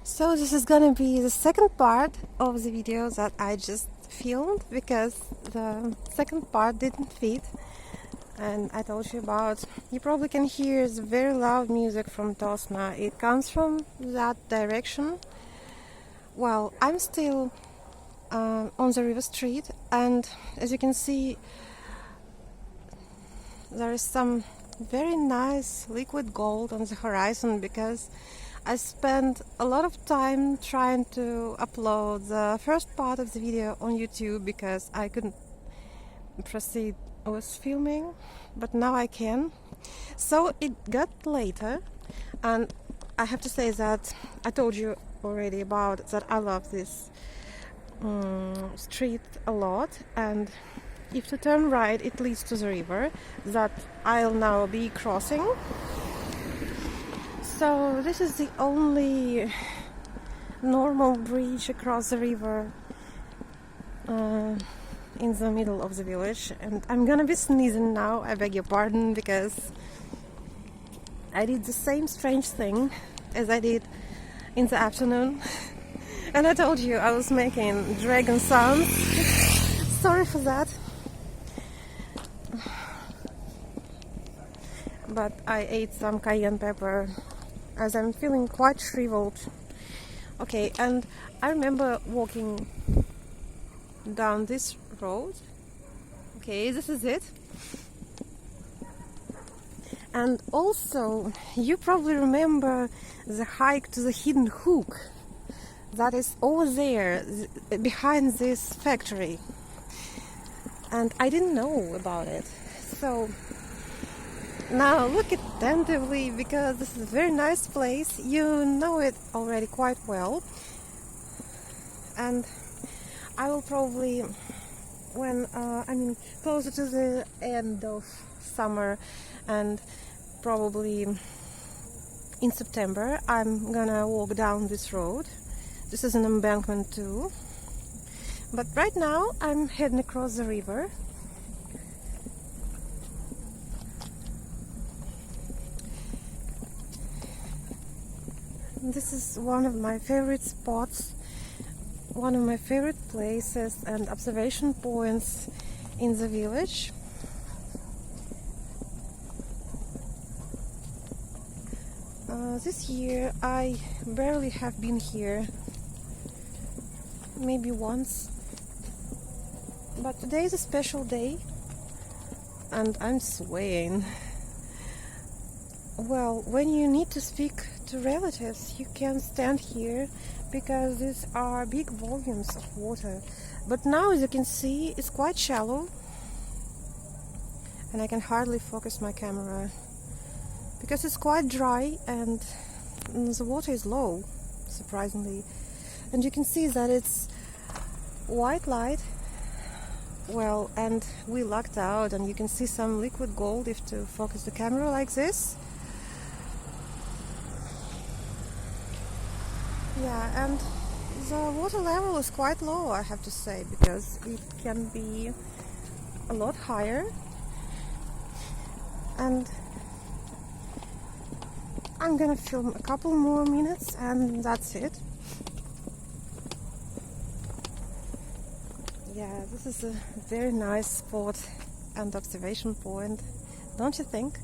So this is gonna be the second part of the video that I just filmed because the second part didn't fit, and I told you about. You probably can hear the very loud music from Tosna. It comes from that direction. Well, I'm still on the river street, and as you can see, there is some very nice liquid gold on the horizon because I spent a lot of time trying to upload the first part of the video on YouTube because I couldn't proceed with filming, but now I can. So it got later, and I have to say that I told you already about that I love this street a lot, and if to turn right it leads to the river that I'll now be crossing. So this is the only normal bridge across the river in the middle of the village, and I'm gonna be sneezing now, I beg your pardon, because I did the same strange thing as I did in the afternoon and I told you I was making dragon sounds. Sorry for that, but I ate some cayenne pepper as I'm feeling quite shriveled. Okay, and I remember walking down this road. Okay, this is it. And also, you probably remember the hike to the hidden hook that is over there behind this factory. And I didn't know about it. So now look attentively, because this is a very nice place. You know it already quite well. And I will probably, when closer to the end of summer, and probably in September, I'm gonna walk down this road. This is an embankment too. But right now I'm heading across the river. This is one of my favorite spots, one of my favorite places and observation points in the village. This year I barely have been here, maybe once, but today is a special day and I'm swaying. Well, when you need to speak to relatives, you can stand here because these are big volumes of water. But now, as you can see, it's quite shallow and I can hardly focus my camera because it's quite dry and the water is low, surprisingly. And you can see that it's white light. Well, and we lucked out, and you can see some liquid gold if to focus the camera like this. Yeah, and the water level is quite low, I have to say, because it can be a lot higher. And I'm gonna film a couple more minutes and that's it. Yeah, this is a very nice spot and observation point, don't you think?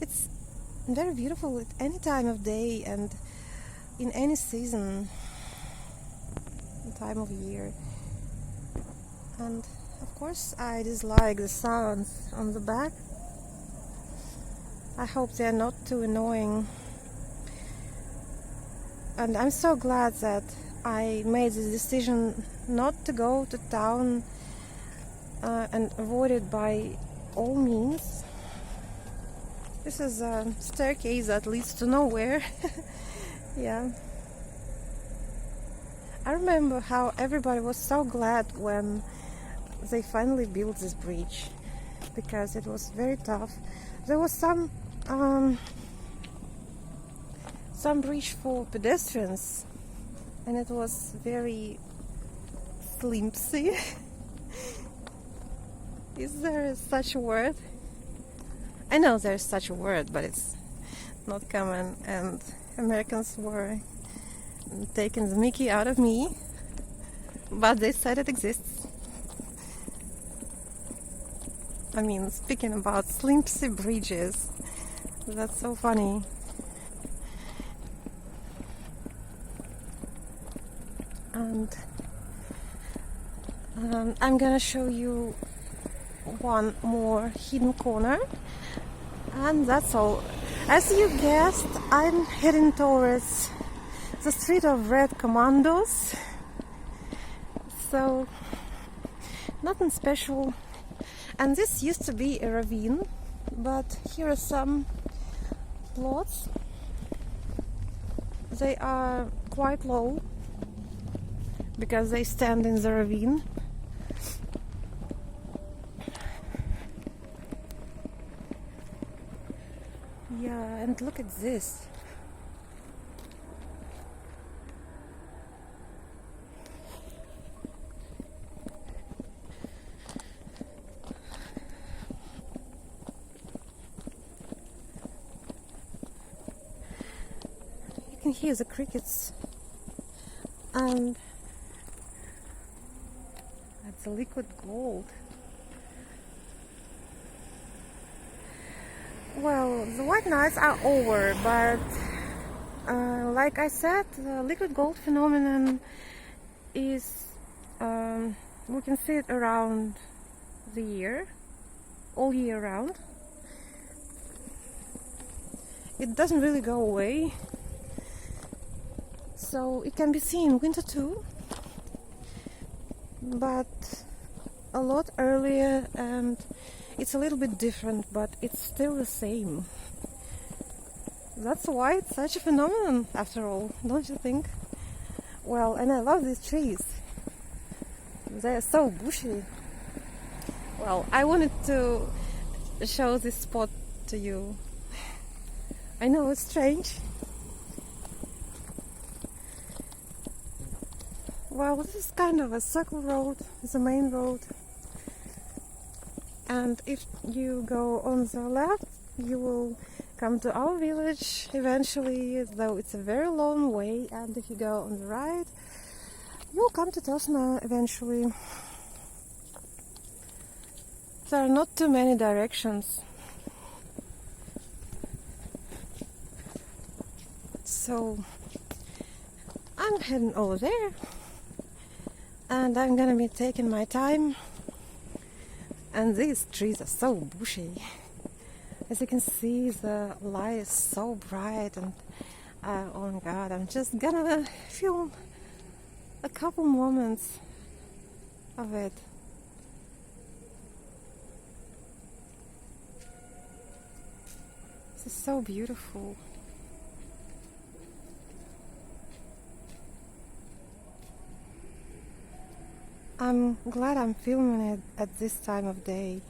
It's very beautiful at any time of day and in any season, time of year. And of course I dislike the sounds on the back. I hope they're not too annoying. And I'm so glad that I made the decision not to go to town and avoid it by all means. This is a staircase that leads to nowhere. Yeah. I remember how everybody was so glad when they finally built this bridge, because it was very tough. There was some bridge for pedestrians, and it was very flimsy. Is there such a word? I know there's such a word, but it's not common, and Americans were taking the Mickey out of me, but they said it exists. I mean, speaking about slimpsy bridges, that's so funny. And I'm gonna show you one more hidden corner, and that's all. As you guessed, I'm heading towards the street of red commandos, so nothing special. And this used to be a ravine, but here are some plots. They are quite low because they stand in the ravine. Yeah, and look at this. You can hear the crickets, and that's a liquid gold. Well, the white nights are over, but like I said, the liquid gold phenomenon is, we can see it around the year, all year round. It doesn't really go away, so it can be seen in winter too, but a lot earlier, and it's a little bit different, but it's still the same. That's why it's such a phenomenon after all, don't you think? Well, and I love these trees. They're so bushy. Well, I wanted to show this spot to you. I know it's strange. Well, this is kind of a circle road, it's a main road. And if you go on the left, you will come to our village eventually, though it's a very long way. And if you go on the right, you'll come to Tosna eventually. There are not too many directions. So I'm heading over there, and I'm gonna be taking my time. And these trees are so bushy. As you can see, the light is so bright, and oh my god, I'm just gonna film a couple moments of it. This is so beautiful. I'm glad I'm filming it at this time of day.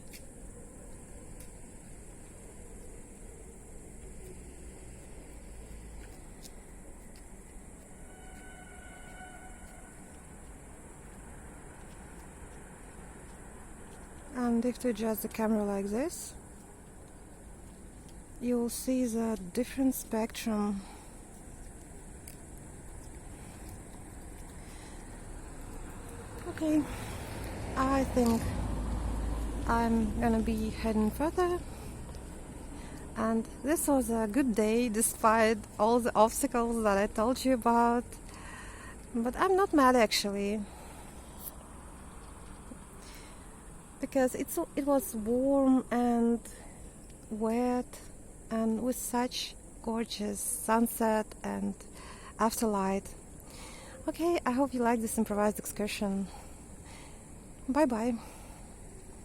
And if you adjust the camera like this, you'll see the different spectrum. Okay, I think I'm gonna be heading further, and this was a good day despite all the obstacles that I told you about, but I'm not mad actually, because it was warm and wet and with such gorgeous sunset and afterlight. Okay, I hope you like this improvised excursion. Bye bye.